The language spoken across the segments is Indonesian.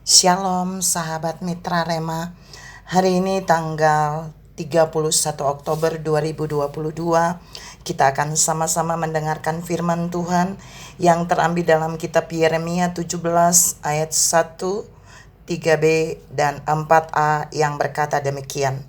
Shalom sahabat Mitra Rema. Hari ini tanggal 31 Oktober 2022, kita akan sama-sama mendengarkan firman Tuhan yang terambil dalam kitab Yeremia 17 ayat 1, 3b dan 4a yang berkata demikian.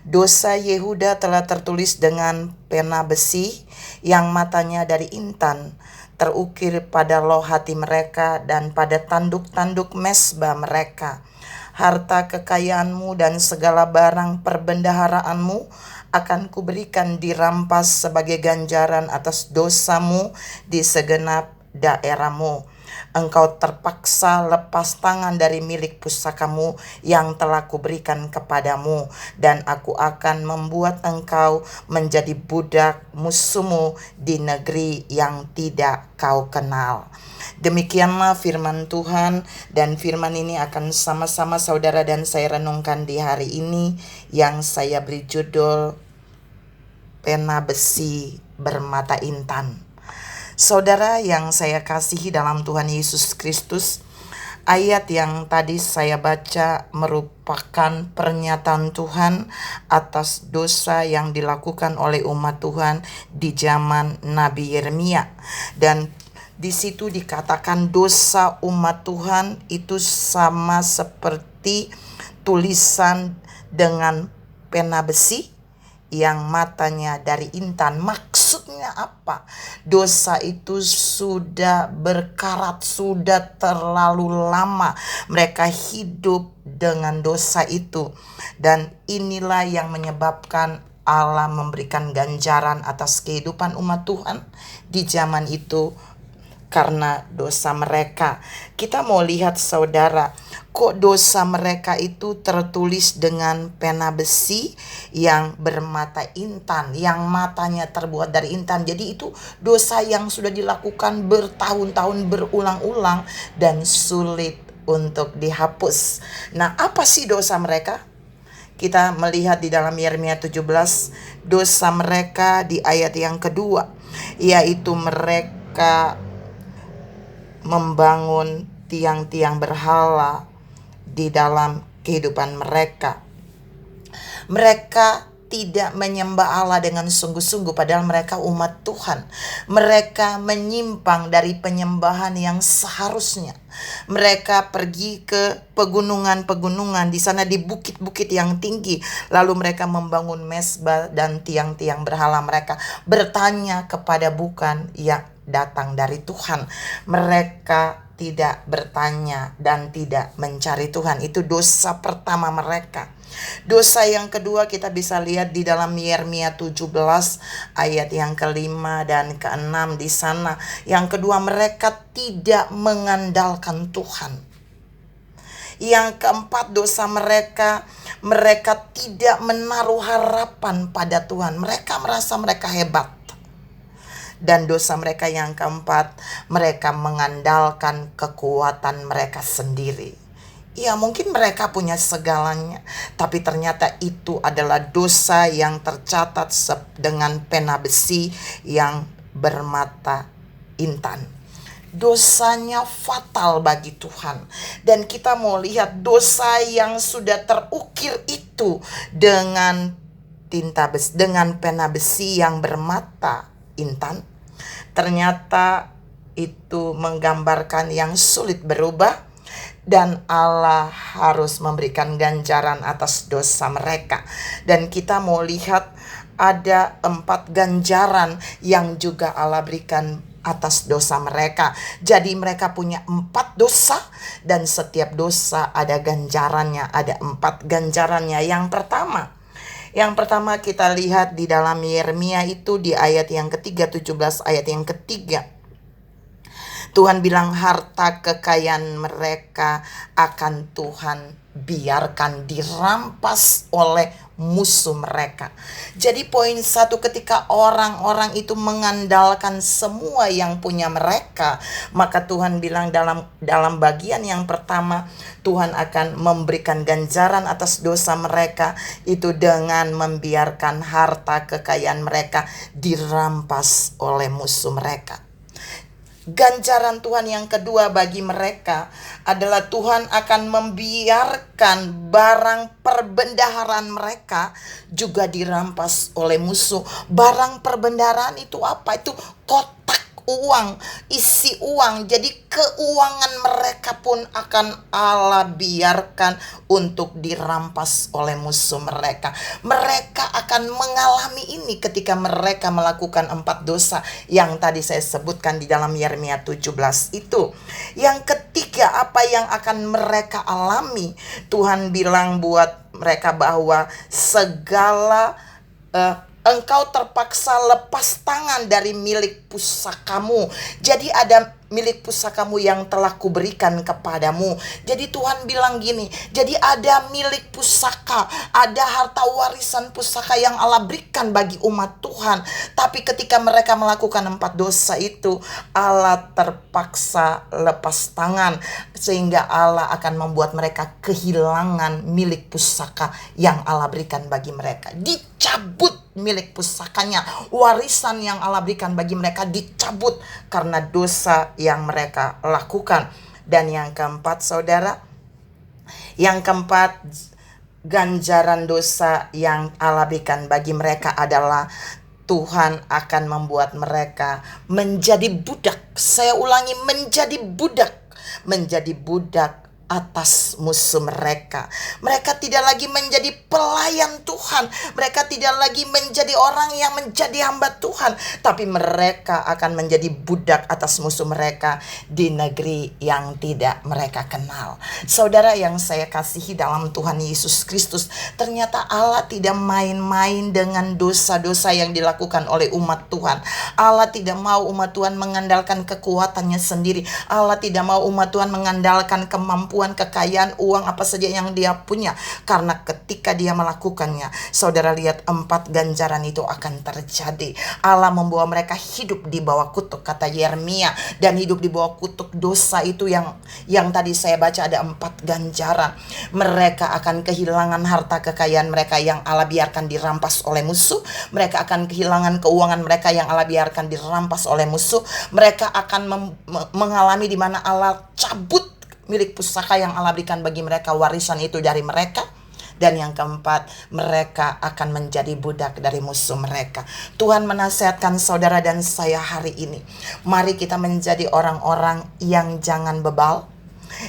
Dosa Yehuda telah tertulis dengan pena besi yang matanya dari intan, terukir pada loh hati mereka dan pada tanduk-tanduk mesbah mereka. Harta kekayaanmu dan segala barang perbendaharaanmu akan kuberikan dirampas sebagai ganjaran atas dosamu di segenap daerahmu. Engkau terpaksa lepas tangan dari milik pusakamu yang telah kuberikan kepadamu, dan aku akan membuat engkau menjadi budak musuhmu di negeri yang tidak kau kenal. Demikianlah firman Tuhan, dan firman ini akan sama-sama saudara dan saya renungkan di hari ini yang saya beri judul Pena Besi Bermata Intan. Saudara yang saya kasihi dalam Tuhan Yesus Kristus, ayat yang tadi saya baca merupakan pernyataan Tuhan atas dosa yang dilakukan oleh umat Tuhan di zaman Nabi Yeremia. Dan di situ dikatakan dosa umat Tuhan itu sama seperti tulisan dengan pena besi yang matanya dari intan. Maksudnya apa? Dosa itu sudah berkarat, sudah terlalu lama mereka hidup dengan dosa itu. Dan inilah yang menyebabkan Allah memberikan ganjaran atas kehidupan umat Tuhan di zaman itu karena dosa mereka. Kita mau lihat saudara, kok dosa mereka itu tertulis dengan pena besi yang bermata intan, yang matanya terbuat dari intan. Jadi itu dosa yang sudah dilakukan bertahun-tahun berulang-ulang dan sulit untuk dihapus. Nah, apa sih dosa mereka? Kita melihat di dalam Yeremia 17 dosa mereka di ayat yang kedua, yaitu mereka membangun tiang-tiang berhala di dalam kehidupan mereka. Mereka tidak menyembah Allah dengan sungguh-sungguh, padahal mereka umat Tuhan. Mereka menyimpang dari penyembahan yang seharusnya. Mereka pergi ke pegunungan-pegunungan, di sana di bukit-bukit yang tinggi, lalu mereka membangun mesbah dan tiang-tiang berhala. Mereka bertanya kepada bukan yang datang dari Tuhan. Mereka tidak bertanya dan tidak mencari Tuhan. Itu dosa pertama mereka. Dosa yang kedua kita bisa lihat di dalam Yeremia 17 ayat yang kelima dan keenam di sana. Yang kedua, mereka tidak mengandalkan Tuhan. Yang keempat, dosa mereka tidak menaruh harapan pada Tuhan. Mereka merasa mereka hebat. Dan dosa mereka yang keempat, mereka mengandalkan kekuatan mereka sendiri. Ya, mungkin mereka punya segalanya, tapi ternyata itu adalah dosa yang tercatat dengan pena besi yang bermata intan. Dosanya fatal bagi Tuhan. Dan kita mau lihat dosa yang sudah terukir itu dengan tinta besi, dengan pena besi yang bermata intan. Ternyata itu menggambarkan yang sulit berubah, dan Allah harus memberikan ganjaran atas dosa mereka. Dan kita mau lihat ada 4 ganjaran yang juga Allah berikan atas dosa mereka. Jadi mereka punya 4 dosa, dan setiap dosa ada ganjarannya, ada 4 ganjarannya. Yang pertama kita lihat di dalam Yeremia itu di ayat yang ketiga, 17 ayat yang ketiga. Tuhan bilang harta kekayaan mereka akan Tuhan biarkan dirampas oleh musuh mereka. Jadi poin satu, ketika orang-orang itu mengandalkan semua yang punya mereka, maka Tuhan bilang dalam bagian yang pertama, Tuhan akan memberikan ganjaran atas dosa mereka itu dengan membiarkan harta kekayaan mereka dirampas oleh musuh mereka. Ganjaran Tuhan yang kedua bagi mereka adalah Tuhan akan membiarkan barang perbendaharaan mereka juga dirampas oleh musuh. Barang perbendaharaan itu apa? Itu kotak uang, isi uang. Jadi keuangan mereka pun akan Allah biarkan untuk dirampas oleh musuh mereka. Mereka akan mengalami ini ketika mereka melakukan 4 dosa yang tadi saya sebutkan di dalam Yeremia 17 itu. Yang ketiga, apa yang akan mereka alami? Tuhan bilang buat mereka bahwa segala engkau terpaksa lepas tangan dari milik pusakamu. Jadi ada milik pusakamu yang telah kuberikan kepadamu. Jadi Tuhan bilang gini, jadi ada milik pusaka, ada harta warisan pusaka yang Allah berikan bagi umat Tuhan. Tapi ketika mereka melakukan 4 dosa itu, Allah terpaksa lepas tangan, sehingga Allah akan membuat mereka kehilangan milik pusaka yang Allah berikan bagi mereka. Dicabut milik pusakanya, warisan yang Allah berikan bagi mereka dicabut karena dosa yang mereka lakukan. Dan yang keempat, saudara, ganjaran dosa yang Allah berikan bagi mereka adalah Tuhan akan membuat mereka menjadi budak. Saya ulangi, menjadi budak atas musuh mereka. Mereka tidak lagi menjadi pelayan Tuhan. Mereka tidak lagi menjadi orang yang menjadi hamba Tuhan, tapi mereka akan menjadi budak atas musuh mereka di negeri yang tidak mereka kenal. Saudara yang saya kasihi dalam Tuhan Yesus Kristus, ternyata Allah tidak main-main dengan dosa-dosa yang dilakukan oleh umat Tuhan. Allah tidak mau umat Tuhan mengandalkan kekuatannya sendiri. Allah tidak mau umat Tuhan mengandalkan kemampuan, kekayaan, uang, apa saja yang dia punya. Karena ketika dia melakukannya, saudara lihat 4 ganjaran itu akan terjadi. Allah membawa mereka hidup di bawah kutuk, kata Yeremia, dan hidup di bawah kutuk dosa itu yang tadi saya baca ada 4 ganjaran. Mereka akan kehilangan harta kekayaan mereka yang Allah biarkan dirampas oleh musuh. Mereka akan kehilangan keuangan mereka yang Allah biarkan dirampas oleh musuh. Mereka akan mengalami di mana Allah cabut milik pusaka yang Allah berikan bagi mereka, warisan itu dari mereka. Dan yang keempat, mereka akan menjadi budak dari musuh mereka. Tuhan menasihatkan saudara dan saya hari ini, mari kita menjadi orang-orang yang jangan bebal,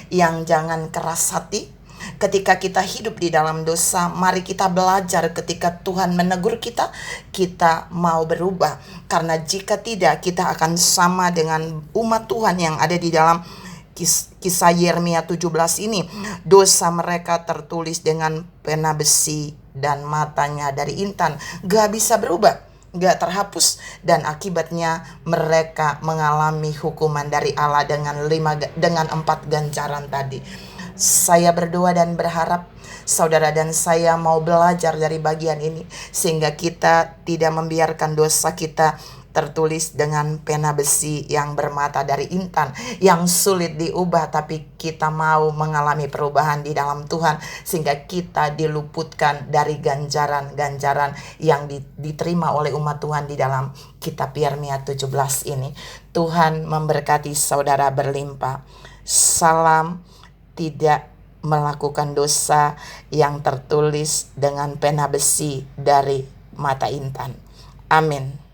yang jangan keras hati. Ketika kita hidup di dalam dosa, mari kita belajar ketika Tuhan menegur kita, kita mau berubah. Karena jika tidak, kita akan sama dengan umat Tuhan yang ada di dalam kisah Yeremia 17 ini. Dosa mereka tertulis dengan pena besi dan matanya dari intan, gak bisa berubah, gak terhapus, dan akibatnya mereka mengalami hukuman dari Allah dengan 4 ganjaran tadi. Saya berdoa dan berharap saudara dan saya mau belajar dari bagian ini, sehingga kita tidak membiarkan dosa kita tertulis dengan pena besi yang bermata dari intan, yang sulit diubah, tapi kita mau mengalami perubahan di dalam Tuhan, sehingga kita diluputkan dari ganjaran-ganjaran yang diterima oleh umat Tuhan di dalam kitab Yeremia 17 ini. Tuhan memberkati saudara berlimpah. Salam tidak melakukan dosa yang tertulis dengan pena besi dari mata intan. Amin.